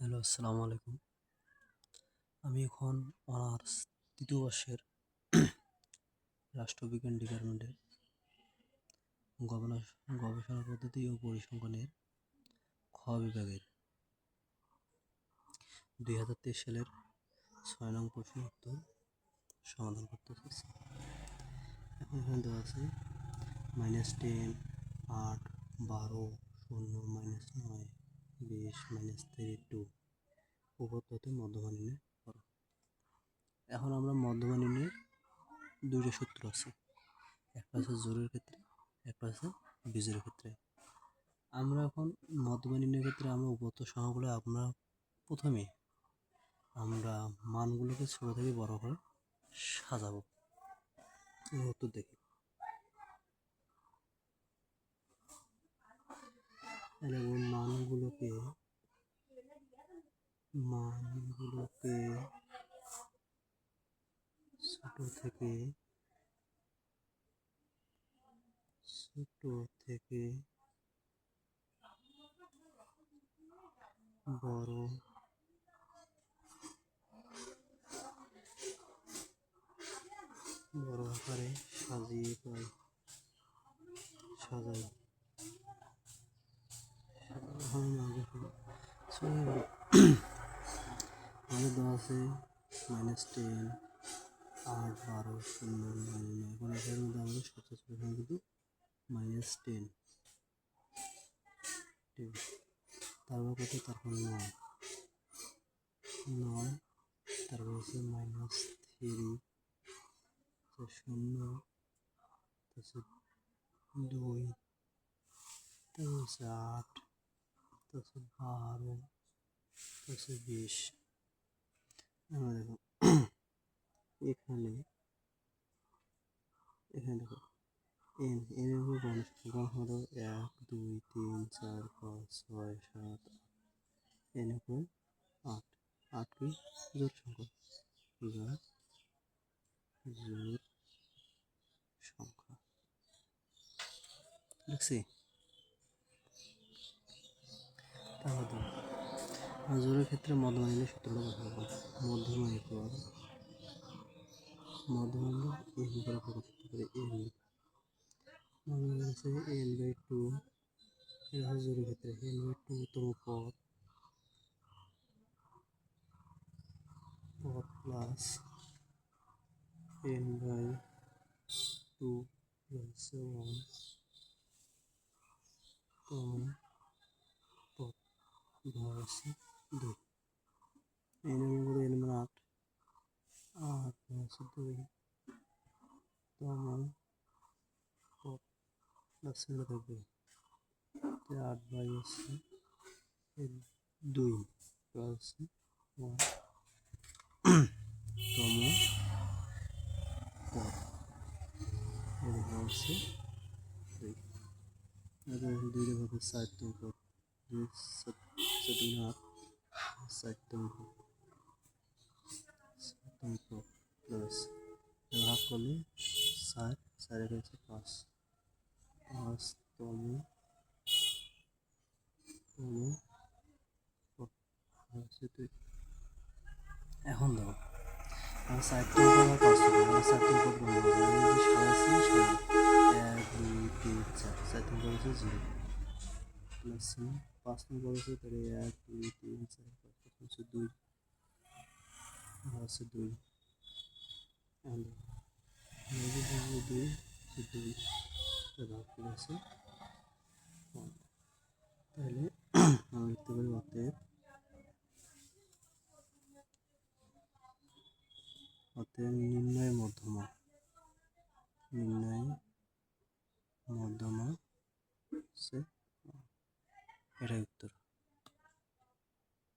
Hello, আসসালামু আলাইকুম। আমি এখন অনার্স তৃতীয় বর্ষের রাষ্ট্রবিজ্ঞান ডিপার্টমেন্টের গবেষণা পদ্ধতি ও পরিসংখ্যানের খ বিভাগের 2023 সালের 6 নং প্রশ্নের উত্তর সমাধান করতে চাচ্ছি। এখন এখানে দেওয়া আছে -10, 8, 12, 0, -9, 20, -32 উপপাদ্যতে মধ্যমান নির্ণয় করো। এখন আমরা মধ্যমান নির্ণয়ের দুইটা সূত্র আছে, একটা আছে জোড়ের ক্ষেত্রে, একটা আছে বিজোড়ের ক্ষেত্রে। আমরা এখন মধ্যমান নির্ণয়ের ক্ষেত্রে আমরা উপপাদ্য সহগুলো প্রথমে আমরা মানগুলোকে ছোট থেকে বড় করে সাজাবো। উত্তর দেখি, মানগুলোকে ছোট থেকে বড় আকারে সাজাই। আমাদের দেওয়া আছে -10, 8, 12, 0, 9। এখন এটার মধ্যে আমাদের সবচেয়ে ছোট সংখ্যা কিন্তু -10, তারপর কত, তারপর 9, তারপর হচ্ছে -3, 0, তারপর 2, তারপর হচ্ছে 8, তারপর 12, তারপর 20। দেখো এখানে দেখো এর উপর গণসংখ্যা 1, 2, 3, 4, 5, 6, 7, 8। এর উপর 8 কি জোড় সংখ্যা, দেখছি। তাহলে জোড়ের ক্ষেত্রে মধ্যমান নির্ণয়ের সূত্রটা কথা বলবো। মধ্যমান এন করে প্রকাশ করতে পারি। n/2, এটা হচ্ছে জোড়ের ক্ষেত্রে n/2 তম পদ প্লাস n/2 প্লাস 1 তম পদ ভাগ আছে 2। n এর মধ্যে n 8 আছে 2 তম পদ প্লাস চিহ্ন থাকবে 8 আছে 2 প্লাস 1 তম পদ, এরকম হচ্ছে 2। 2 রে ভাগে 4 তম পদ, 7, 8, 4 তম পদ প্লাস ভাগ করলে 4, 4 এর হচ্ছে 5 তম পদ হচ্ছে 2। এখন দেখো আমার 4 তম পদ আর 5 তম পদ, 4 তম পদ গণনা করবো। আমি যদি সাজাচ্ছি 1, 2, 3, 4, 4 তম পদ হচ্ছে 0 প্লাস 5 তম পদ হচ্ছে 1, 2, 3, 4, 5 হচ্ছে 2 হচ্ছে 2। এখন দেখো 2 ভাগ করে আছে 1। তাহলে আমরা লিখতে পারি অতএব নির্ণয় মধ্যমা হচ্ছে এটাই উত্তর।